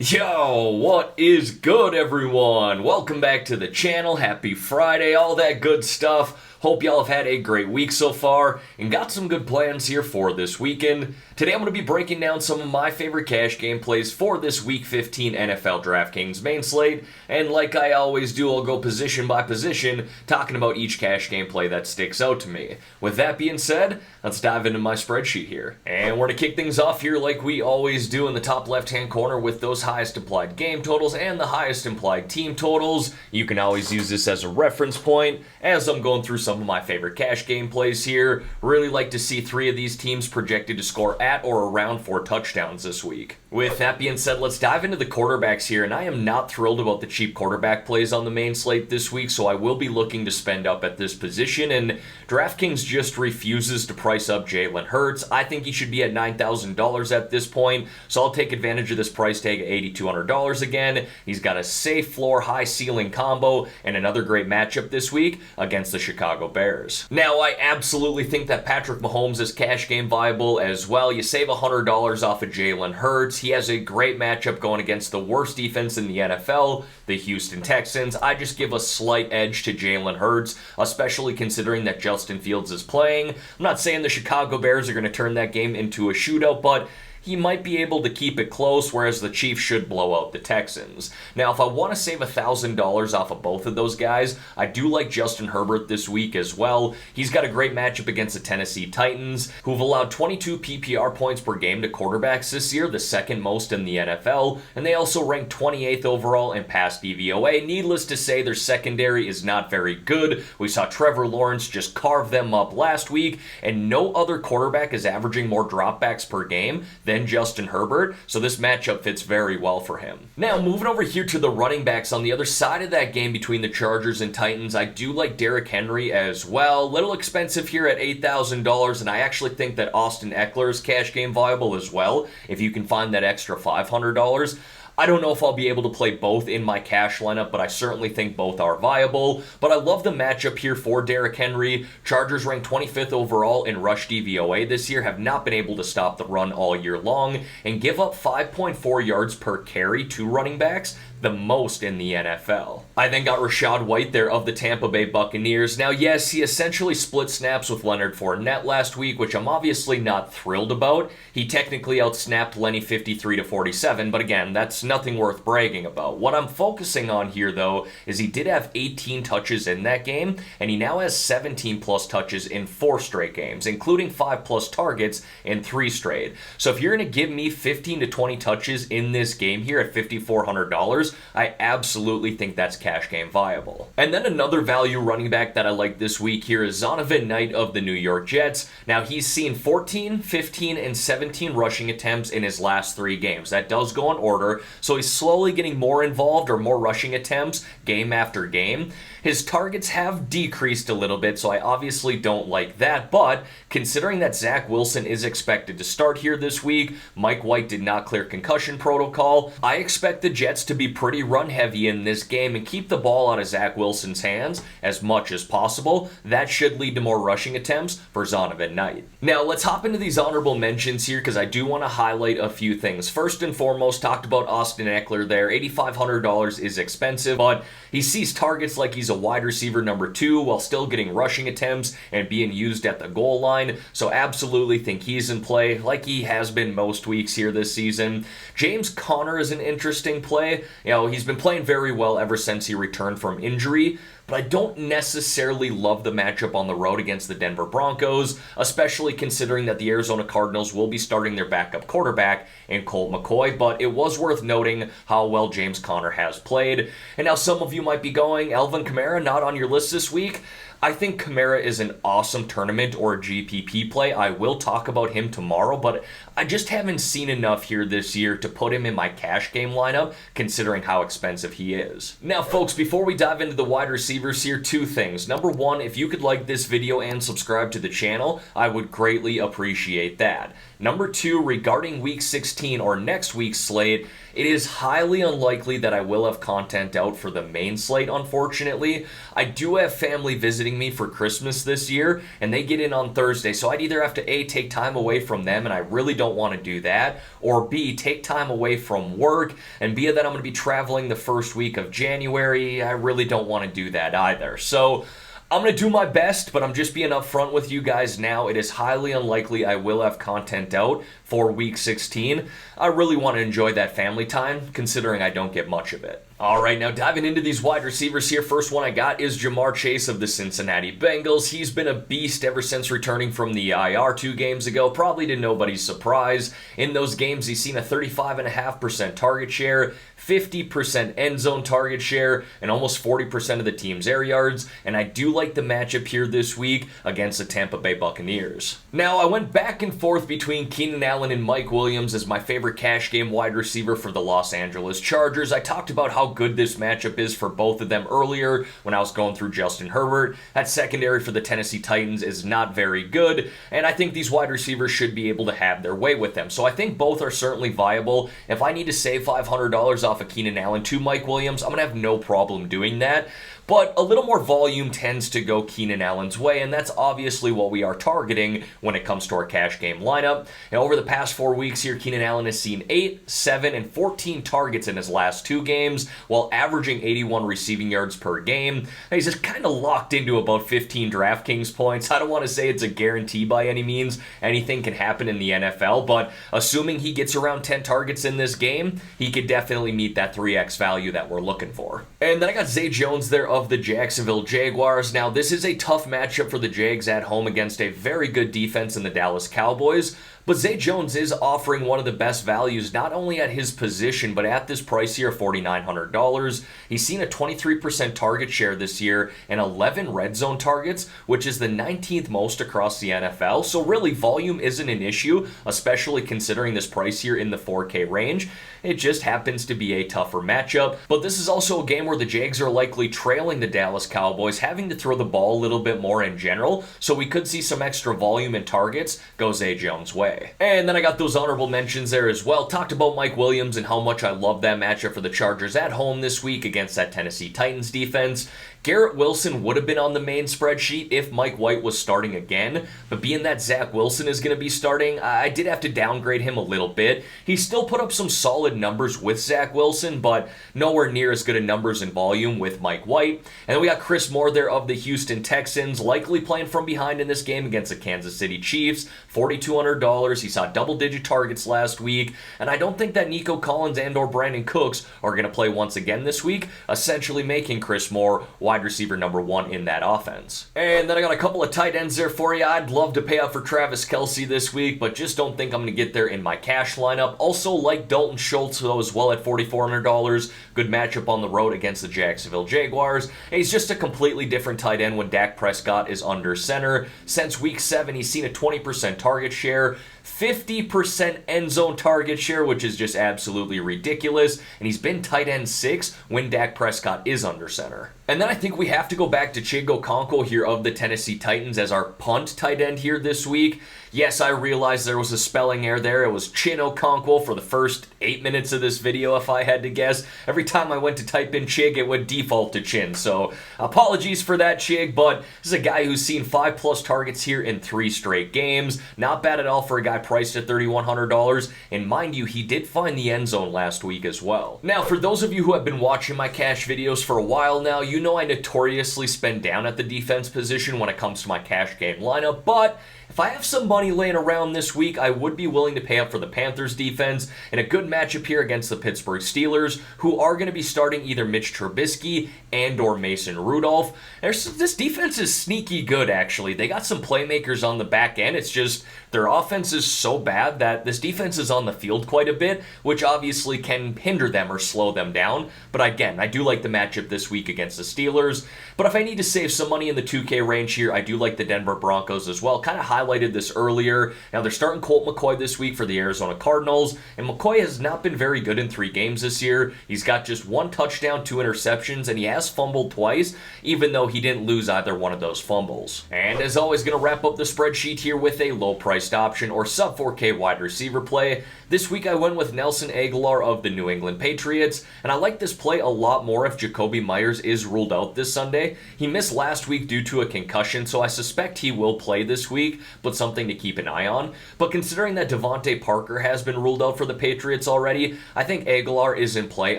Yo, what is good, everyone? Welcome back to the channel. Happy Friday, all that good stuff. Hope y'all have had a great week so far and got some good plans here for this weekend. Today I'm going to be breaking down some of my favorite cash game plays for this Week 15 NFL DraftKings main slate, and like I always do, I'll go position by position, talking about each cash game play that sticks out to me. With that being said, let's dive into my spreadsheet here. And we're going to kick things off here like we always do in the top left-hand corner with those highest implied game totals and the highest implied team totals. You can always use this as a reference point as I'm going through some of my favorite cash game plays here. Really like to see three of these teams projected to score at or around 4 touchdowns this week. With that being said, let's dive into the quarterbacks here, and I am not thrilled about the cheap quarterback plays on the main slate this week, so I will be looking to spend up at this position, and DraftKings just refuses to price up Jalen Hurts. I think he should be at $9,000 at this point, so I'll take advantage of this price tag at $8,200 again. He's got a safe floor, high ceiling combo, and another great matchup this week against the Chicago Bears. Now, I absolutely think that Patrick Mahomes is cash game viable as well. You save $100 off of Jalen Hurts. He has a great matchup going against the worst defense in the NFL, the Houston Texans. I just give a slight edge to Jalen Hurts, especially considering that Justin Fields is playing. I'm not saying the Chicago Bears are going to turn that game into a shootout, but he might be able to keep it close, whereas the Chiefs should blow out the Texans. Now, if I want to save $1,000 off of both of those guys, I do like Justin Herbert this week as well. He's got a great matchup against the Tennessee Titans, who've allowed 22 PPR points per game to quarterbacks this year, the second most in the NFL, and they also rank 28th overall in pass DVOA. Needless to say, their secondary is not very good. We saw Trevor Lawrence just carve them up last week, and no other quarterback is averaging more dropbacks per game than Justin Herbert, so this matchup fits very well for him. Now, moving over here to the running backs on the other side of that game between the Chargers and Titans, I do like Derrick Henry as well. Little expensive here at $8,000, and I actually think that Austin Eckler is cash game viable as well, if you can find that extra $500. I don't know if I'll be able to play both in my cash lineup, but I certainly think both are viable. But I love the matchup here for Derrick Henry. Chargers ranked 25th overall in rush DVOA this year, have not been able to stop the run all year long, and give up 5.4 yards per carry to running backs, the most in the NFL. I then got Rachaad White there of the Tampa Bay Buccaneers. Now, yes, he essentially split snaps with Leonard Fournette last week, which I'm obviously not thrilled about. He technically outsnapped Lenny 53-47, but again, that's nothing worth bragging about. What I'm focusing on here, though, is he did have 18 touches in that game, and he now has 17 plus touches in 4 straight games, including 5 plus targets in 3 straight. So if you're going to give me 15 to 20 touches in this game here at $5,400, I absolutely think that's cash game viable. And then another value running back that I like this week here is Zonovan Knight of the New York Jets. Now, he's seen 14, 15, and 17 rushing attempts in his last 3 games. That does go in order, so he's slowly getting more involved or more rushing attempts game after game. His targets have decreased a little bit, so I obviously don't like that, but considering that Zach Wilson is expected to start here this week, Mike White did not clear concussion protocol, I expect the Jets to be pretty run-heavy in this game and keep the ball out of Zach Wilson's hands as much as possible. That should lead to more rushing attempts for Zonovan Knight. Now, let's hop into these honorable mentions here because I do want to highlight a few things. First and foremost, talked about Austin Eckler there. $8,500 is expensive, but he sees targets like he's a wide receiver number 2 while still getting rushing attempts and being used at the goal line, so absolutely think he's in play like he has been most weeks here this season. James Conner is an interesting play. You know, he's been playing very well ever since he returned from injury, but I don't necessarily love the matchup on the road against the Denver Broncos, especially considering that the Arizona Cardinals will be starting their backup quarterback in Colt McCoy, but it was worth noting how well James Conner has played. And now some of you might be going, Alvin Kamara not on your list this week? I think Kamara is an awesome tournament or a GPP play. I will talk about him tomorrow, but I just haven't seen enough here this year to put him in my cash game lineup, considering how expensive he is. Now, folks, before we dive into the wide receivers here, 2 things. Number 1, if you could like this video and subscribe to the channel, I would greatly appreciate that. Number 2, regarding Week 16 or next week's slate, it is highly unlikely that I will have content out for the main slate, unfortunately. I do have family visiting me for Christmas this year, and they get in on Thursday, so I'd either have to A, take time away from them, and I really don't want to do that, or B, take time away from work, and B, that I'm going to be traveling the first week of January. I really don't want to do that either. So I'm going to do my best, but I'm just being upfront with you guys now. It is highly unlikely I will have content out for Week 16. I really want to enjoy that family time, considering I don't get much of it. All right, now diving into these wide receivers here. First one I got is Jamar Chase of the Cincinnati Bengals. He's been a beast ever since returning from the IR 2 games ago, probably to nobody's surprise. In those games, he's seen a 35.5% target share, 50% end zone target share, and almost 40% of the team's air yards. And I do like the matchup here this week against the Tampa Bay Buccaneers. Now, I went back and forth between Keenan Allen and Mike Williams as my favorite cash game wide receiver for the Los Angeles Chargers. I talked about how good this matchup is for both of them earlier when I was going through Justin Herbert. That secondary for the Tennessee Titans is not very good, and I think these wide receivers should be able to have their way with them. So I think both are certainly viable. If I need to save $500 off of Keenan Allen to Mike Williams, I'm going to have no problem doing that. But a little more volume tends to go Keenan Allen's way, and that's obviously what we are targeting when it comes to our cash game lineup. Now, over the past 4 weeks here, Keenan Allen has seen 8, 7, and 14 targets in his last 2 games, while averaging 81 receiving yards per game. Now, he's just kind of locked into about 15 DraftKings points. I don't want to say it's a guarantee by any means. Anything can happen in the NFL, but assuming he gets around 10 targets in this game, he could definitely meet that 3x value that we're looking for. And then I got Zay Jones there of the Jacksonville Jaguars. Now, this is a tough matchup for the Jags at home against a very good defense in the Dallas Cowboys. But Zay Jones is offering one of the best values, not only at his position, but at this price here, $4,900. He's seen a 23% target share this year and 11 red zone targets, which is the 19th most across the NFL. So really, volume isn't an issue, especially considering this price here in the 4K range. It just happens to be a tougher matchup. But this is also a game where the Jags are likely trailing the Dallas Cowboys, having to throw the ball a little bit more in general. So we could see some extra volume and targets go Zay Jones' way. And then I got those honorable mentions there as well. Talked about Mike Williams and how much I love that matchup for the Chargers at home this week against that Tennessee Titans defense. Garrett Wilson would have been on the main spreadsheet if Mike White was starting again, but being that Zach Wilson is going to be starting, I did have to downgrade him a little bit. He still put up some solid numbers with Zach Wilson, but nowhere near as good of numbers in volume with Mike White. And then we got Chris Moore there of the Houston Texans, likely playing from behind in this game against the Kansas City Chiefs, $4,200. He saw double-digit targets last week, and I don't think that Nico Collins and or Brandon Cooks are going to play once again this week, essentially making Chris Moore wide receiver number 1 in that offense. And then I got a couple of tight ends there for you. I'd love to pay out for Travis Kelce this week, but just don't think I'm going to get there in my cash lineup. Also like Dalton Schultz, though, as well at $4,400. Good matchup on the road against the Jacksonville Jaguars. He's just a completely different tight end when Dak Prescott is under center. Since week 7, he's seen a 20% target share, 50% end zone target share, which is just absolutely ridiculous. And he's been tight end 6 when Dak Prescott is under center. And then I think we have to go back to Chig Okonkwo here of the Tennessee Titans as our punt tight end here this week. Yes, I realize there was a spelling error there. It was Chin Okonkwo for the first 8 minutes of this video, if I had to guess. Every time I went to type in Chig, it would default to Chin. So apologies for that, Chig, but this is a guy who's seen 5+ targets here in 3 straight games. Not bad at all for a guy priced at $3,100. And mind you, he did find the end zone last week as well. Now, for those of you who have been watching my cash videos for a while now, you know I notoriously spend down at the defense position when it comes to my cash game lineup, but if I have some money laying around this week, I would be willing to pay up for the Panthers defense in a good matchup here against the Pittsburgh Steelers, who are going to be starting either Mitch Trubisky and or Mason Rudolph. This defense is sneaky good, actually. They got some playmakers on the back end. It's just their offense is so bad that this defense is on the field quite a bit, which obviously can hinder them or slow them down. But again, I do like the matchup this week against the Steelers. But if I need to save some money in the 2K range here, I do like the Denver Broncos as well. Kind of high highlighted this earlier. Now, they're starting Colt McCoy this week for the Arizona Cardinals, and McCoy has not been very good in 3 games this year. He's got just 1 touchdown, 2 interceptions, and he has fumbled twice, even though he didn't lose either one of those fumbles. And as always, going to wrap up the spreadsheet here with a low-priced option or sub-4K wide receiver play. This week I went with Nelson Agholor of the New England Patriots, and I like this play a lot more if Jacoby Myers is ruled out this Sunday. He missed last week due to a concussion, so I suspect he will play this week, but something to keep an eye on. But considering that Devontae Parker has been ruled out for the Patriots already, I think Agholor is in play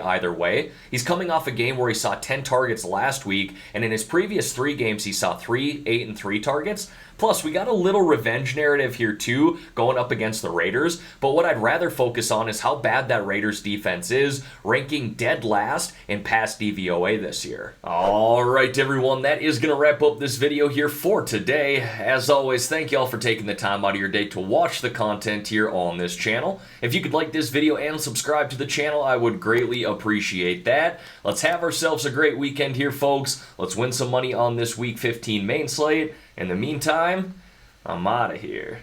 either way. He's coming off a game where he saw 10 targets last week, and in his previous 3 games he saw 3, 8, and 3 targets. Plus, we got a little revenge narrative here too, going up against the Raiders, but what I'd rather focus on is how bad that Raiders defense is, ranking dead last in pass DVOA this year. Alright everyone, that is going to wrap up this video here for today. As always, thank y'all for taking the time out of your day to watch the content here on this channel. If you could like this video and subscribe to the channel, I would greatly appreciate that. Let's have ourselves a great weekend here, folks. Let's win some money on this Week 15 main slate. In the meantime, I'm out of here.